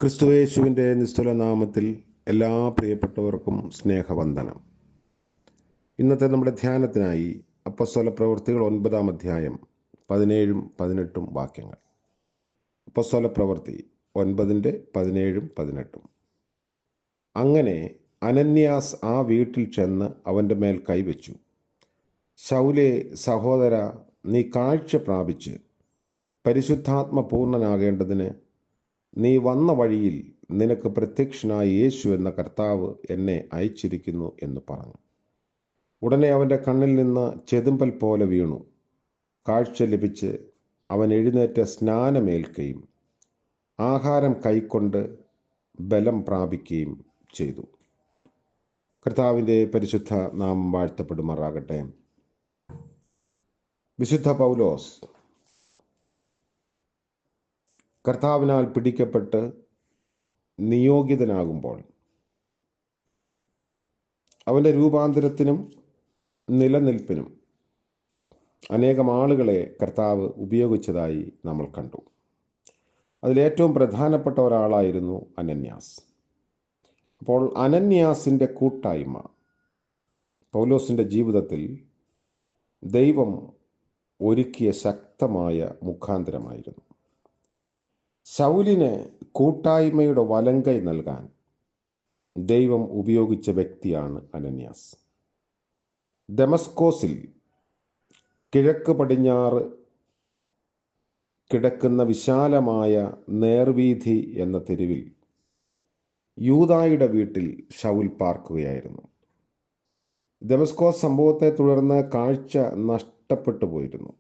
ക്രിസ്തുയേശുവിൻ്റെ നിസ്തുല നാമത്തിൽ എല്ലാ പ്രിയപ്പെട്ടവർക്കും സ്നേഹവന്ദനം. ഇന്നത്തെ നമ്മുടെ ധ്യാനത്തിനായി അപ്പോസ്തല പ്രവൃത്തികൾ 9-ാം അധ്യായം 17-18 വാക്യങ്ങൾ. അപ്പോസ്തല പ്രവൃത്തി 9:17-18. അങ്ങനെ അനന്യാസ് ആ വീട്ടിൽ ചെന്ന് അവൻ്റെ മേൽ കൈവച്ചു. ശൗലേ, സഹോദര, നീ കാഴ്ച പ്രാപിച്ച് പരിശുദ്ധാത്മ പൂർണ്ണനാകേണ്ടതിന് നീ വന്ന വഴിയിൽ നിനക്ക് പ്രത്യക്ഷനായ യേശു എന്ന കർത്താവ് എന്നെ അയച്ചിരിക്കുന്നു എന്ന് പറഞ്ഞു. ഉടനെ അവൻ്റെ കണ്ണിൽ നിന്ന് ചെതുമ്പൽ പോലെ വീണു. കാഴ്ച ലഭിച്ച് അവൻ എഴുന്നേറ്റ് സ്നാനമേൽക്കുകയും ആഹാരം കൈക്കൊണ്ട് ബലം പ്രാപിക്കുകയും ചെയ്തു. കർത്താവിൻ്റെ പരിശുദ്ധ നാമം വാഴ്ത്തപ്പെടുമാറാകട്ടെ. വിശുദ്ധ പൗലോസ് കർത്താവിനാൽ പിടിക്കപ്പെട്ട് നിയോഗിതനാകുമ്പോൾ അവൻ്റെ രൂപാന്തരത്തിനും നിലനിൽപ്പിനും അനേകം ആളുകളെ കർത്താവ് ഉപയോഗിച്ചതായി നമ്മൾ കണ്ടു. അതിലേറ്റവും പ്രധാനപ്പെട്ട ഒരാളായിരുന്നു അനന്യാസ്. അപ്പോൾ അനന്യാസിൻ്റെ കൂട്ടായ്മ പൗലോസിൻ്റെ ജീവിതത്തിൽ ദൈവം ഒരുക്കിയ ശക്തമായ മുഖാന്തരമായിരുന്നു. ശൗലിന് കൂട്ടായ്മയുടെ വലങ്കൈ നൽകാൻ ദൈവം ഉപയോഗിച്ച വ്യക്തിയാണ് അനന്യാസ്. ദമസ്കോസിൽ കിഴക്ക് പടിഞ്ഞാറ് കിടക്കുന്ന വിശാലമായ നേർവീഥി എന്ന തെരുവിൽ യൂദായുടെ വീട്ടിൽ ശൗൽ പാർക്കുകയായിരുന്നു. ദമസ്കോസ് സംഭവത്തെ തുടർന്ന് കാഴ്ച നഷ്ടപ്പെട്ടു പോയിരുന്നു.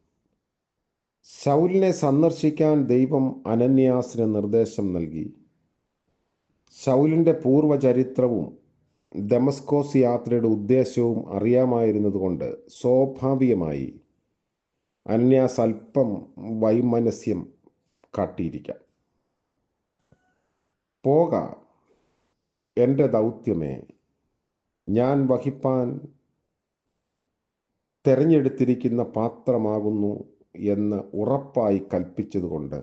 ശൗലിനെ സന്ദർശിക്കാൻ ദൈവം അനന്യാസിന് നിർദ്ദേശം നൽകി. ശൗലിൻ്റെ പൂർവ്വചരിത്രവും ദമസ്കോസ് യാത്രയുടെ ഉദ്ദേശവും അറിയാമായിരുന്നതുകൊണ്ട് സ്വാഭാവികമായി അനന്യാസ് അല്പം വൈമനസ്യം കാട്ടിയിരിക്കാം. പോക, എൻ്റെ ദൗത്യമേ, ഞാൻ വഹിപ്പാൻ തെരഞ്ഞെടുത്തിരിക്കുന്ന പാത്രമാകുന്നു എന്ന് ഉറപ്പായി കൽപ്പിച്ചതുകൊണ്ട്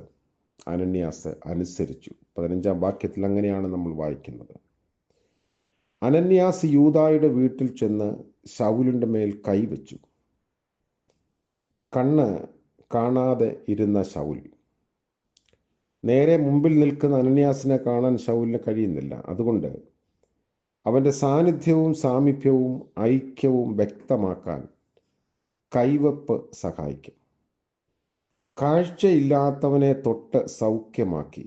അനന്യാസ് അനുസരിച്ചു. 15-ാം വാക്യത്തിൽ അങ്ങനെയാണ് നമ്മൾ വായിക്കുന്നത്. അനന്യാസ് യൂദായുടെ വീട്ടിൽ ചെന്ന് ശൗലിൻ്റെ മേൽ കൈവച്ചു. കണ്ണ് കാണാതെ ഇരുന്ന ശൗൽ നേരെ മുമ്പിൽ നിൽക്കുന്ന അനന്യാസിനെ കാണാൻ ശൗലിന് കഴിയുന്നില്ല. അതുകൊണ്ട് അവൻ്റെ സാന്നിധ്യവും സാമീപ്യവും ഐക്യവും വ്യക്തമാക്കാൻ കൈവപ്പ് സഹായിക്കും. കാഴ്ചയില്ലാത്തവനെ തൊട്ട് സൗഖ്യമാക്കി.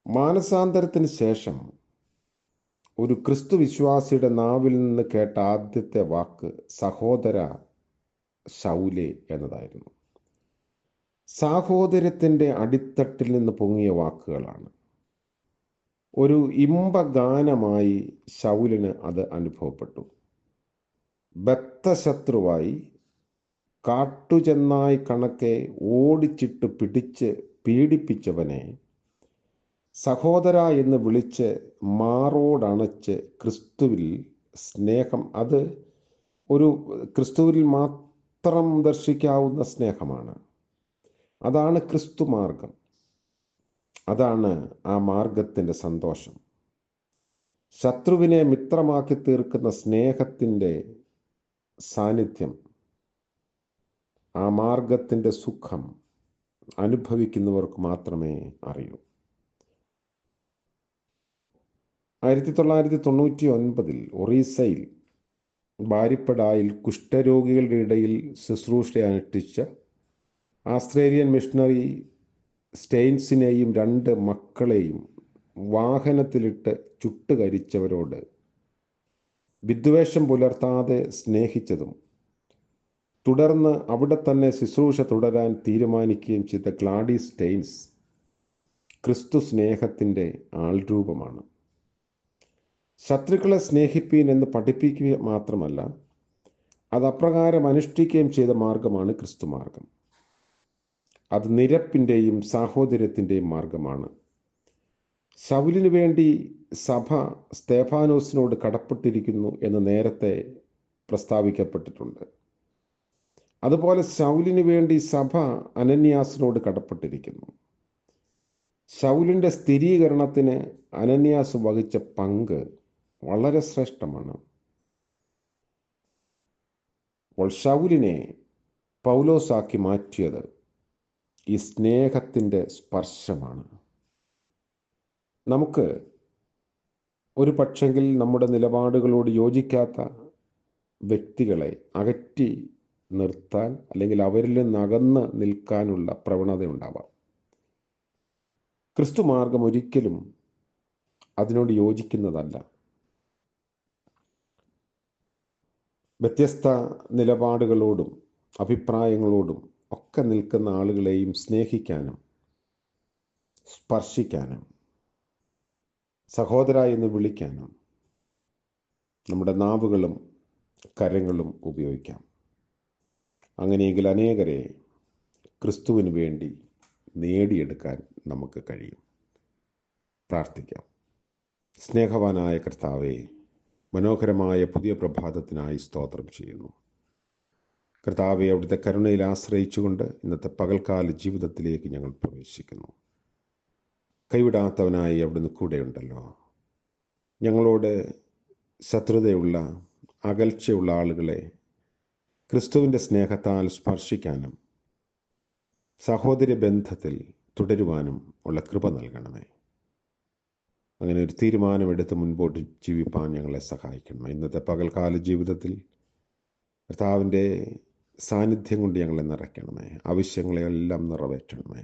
മാനസാന്തരത്തിന് ശേഷം ഒരു ക്രിസ്തു വിശ്വാസിയുടെ നാവിൽ നിന്ന് കേട്ട ആദ്യത്തെ വാക്ക് സഹോദര ശൗലേ എന്നതായിരുന്നു. സാഹോദര്യത്തിൻ്റെ അടിത്തട്ടിൽ നിന്ന് പൊങ്ങിയ വാക്കുകളാണ്. ഒരു ഇമ്പഗാനമായി ശൗലിന് അത് അനുഭവപ്പെട്ടു. ബദ്ധശത്രുവായി കാട്ടുചെന്നായി കണക്കെ ഓടിച്ചിട്ട് പിടിച്ച് പീഡിപ്പിച്ചവനെ സഹോദര എന്ന് വിളിച്ച് മാറോടണച്ച് ക്രിസ്തുവിൽ സ്നേഹം, അത് ഒരു ക്രിസ്തുവിൽ മാത്രം ദർശിക്കാവുന്ന സ്നേഹമാണ്. അതാണ് ക്രിസ്തു മാർഗം. അതാണ് ആ മാർഗത്തിൻ്റെ സന്തോഷം. ശത്രുവിനെ മിത്രമാക്കി തീർക്കുന്ന സ്നേഹത്തിൻ്റെ സാന്നിധ്യം, ആ മാർഗത്തിൻ്റെ സുഖം അനുഭവിക്കുന്നവർക്ക് മാത്രമേ അറിയൂ. 1999 ഒറീസയിൽ ബാരിപ്പഡായിൽ കുഷ്ഠരോഗികളുടെ ഇടയിൽ ശുശ്രൂഷ അനുഷ്ഠിച്ച ആസ്ട്രേലിയൻ മിഷണറി സ്റ്റെയിൻസിനെയും 2 മക്കളെയും വാഹനത്തിലിട്ട് ചുട്ടുകരിച്ചവരോട് വിദ്വേഷം പുലർത്താതെ സ്നേഹിച്ചതും തുടർന്ന് അവിടെ തന്നെ ശുശ്രൂഷ തുടരാൻ തീരുമാനിക്കുകയും ചെയ്ത ഗ്ലാഡീസ് സ്റ്റെയിൻസ് ക്രിസ്തു സ്നേഹത്തിൻ്റെ ആൾരൂപമാണ്. ശത്രുക്കളെ സ്നേഹിപ്പീൻ എന്ന് പഠിപ്പിക്കുക മാത്രമല്ല, അത് അപ്രകാരം അനുഷ്ഠിക്കുകയും ചെയ്ത മാർഗമാണ് ക്രിസ്തു മാർഗം. അത് നിരപ്പിൻ്റെയും സാഹോദര്യത്തിൻ്റെയും മാർഗമാണ്. ശൗലിനു വേണ്ടി സഭ സ്തേഫാനോസിനോട് കടപ്പെട്ടിരിക്കുന്നു എന്ന് നേരത്തെ പ്രസ്താവിക്കപ്പെട്ടിട്ടുണ്ട്. അതുപോലെ ശൗലിനു വേണ്ടി സഭ അനന്യാസിനോട് കടപ്പെട്ടിരിക്കുന്നു. ശൗലിൻ്റെ സ്ഥിരീകരണത്തിന് അനന്യാസ് വഹിച്ച പങ്ക് വളരെ ശ്രേഷ്ഠമാണ്. അപ്പോൾ ശൗലിനെ പൗലോസാക്കി മാറ്റിയത് ഈ സ്നേഹത്തിൻ്റെ സ്പർശമാണ്. നമുക്ക് ഒരു പക്ഷെങ്കിൽ നമ്മുടെ നിലപാടുകളോട് യോജിക്കാത്ത വ്യക്തികളെ അകറ്റി നിർത്താൻ അല്ലെങ്കിൽ അവരിൽ നിന്ന് അകന്ന് നിൽക്കാനുള്ള പ്രവണത ഉണ്ടാവാം. ക്രിസ്തു മാർഗം ഒരിക്കലും അതിനോട് യോജിക്കുന്നതല്ല. വ്യത്യസ്ത നിലപാടുകളോടും അഭിപ്രായങ്ങളോടും ഒക്കെ നിൽക്കുന്ന ആളുകളെയും സ്നേഹിക്കാനും സ്പർശിക്കാനും സഹോദര എന്ന് വിളിക്കാനും നമ്മുടെ നാവുകളും കരങ്ങളും ഉപയോഗിക്കാം. അങ്ങനെയെങ്കിൽ അനേകരെ ക്രിസ്തുവിന് വേണ്ടി നേടിയെടുക്കാൻ നമുക്ക് കഴിയും. പ്രാർത്ഥിക്കാം. സ്നേഹവാനായ കർത്താവേ, മനോഹരമായ പുതിയ പ്രഭാതത്തിനായി സ്തോത്രം ചെയ്യുന്നു. കർത്താവെ, അവിടുത്തെ കരുണയിൽ ആശ്രയിച്ചുകൊണ്ട് ഇന്നത്തെ പകൽക്കാല ജീവിതത്തിലേക്ക് ഞങ്ങൾ പ്രവേശിക്കുന്നു. കൈവിടാത്തവനായി അവിടുന്ന് കൂടെയുണ്ടല്ലോ. ഞങ്ങളോട് ശത്രുതയുള്ള അകൽച്ചയുള്ള ആളുകളെ ക്രിസ്തുവിൻ്റെ സ്നേഹത്താൽ സ്പർശിക്കാനും സഹോദര്യ ബന്ധത്തിൽ തുടരുവാനും ഉള്ള കൃപ നൽകണമേ. അങ്ങനെ ഒരു തീരുമാനമെടുത്ത് മുൻപോട്ട് ജീവിപ്പാൻ ഞങ്ങളെ സഹായിക്കണം. ഇന്നത്തെ പകൽക്കാല ജീവിതത്തിൽ കർത്താവിൻ്റെ സാന്നിധ്യം കൊണ്ട് ഞങ്ങളെ നിറയ്ക്കണമേ. ആവശ്യങ്ങളെല്ലാം നിറവേറ്റണമേ.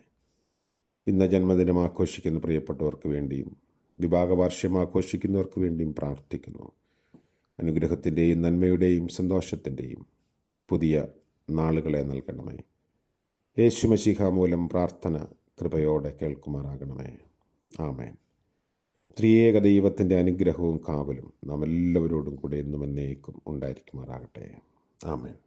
ഇന്ന് ജന്മദിനം ആഘോഷിക്കുന്ന പ്രിയപ്പെട്ടവർക്ക് വേണ്ടിയും വിവാഹവാർഷികം ആഘോഷിക്കുന്നവർക്ക് വേണ്ടിയും പ്രാർത്ഥിക്കുന്നു. അനുഗ്രഹത്തിൻ്റെയും നന്മയുടെയും സന്തോഷത്തിൻ്റെയും പുതിയ നാളുകളെ നൽകണമേ. യേശു മശീഹ മൂലം പ്രാർത്ഥന കൃപയോടെ കേൾക്കുമാറാകണമേ. ആമേൻ. ത്രിയേക ദൈവത്തിൻ്റെ അനുഗ്രഹവും കാവലും നാം എല്ലാവരോടും കൂടെ എന്നും എന്നേക്കും ഉണ്ടായിരിക്കുമാറാകട്ടെ. ആമേൻ.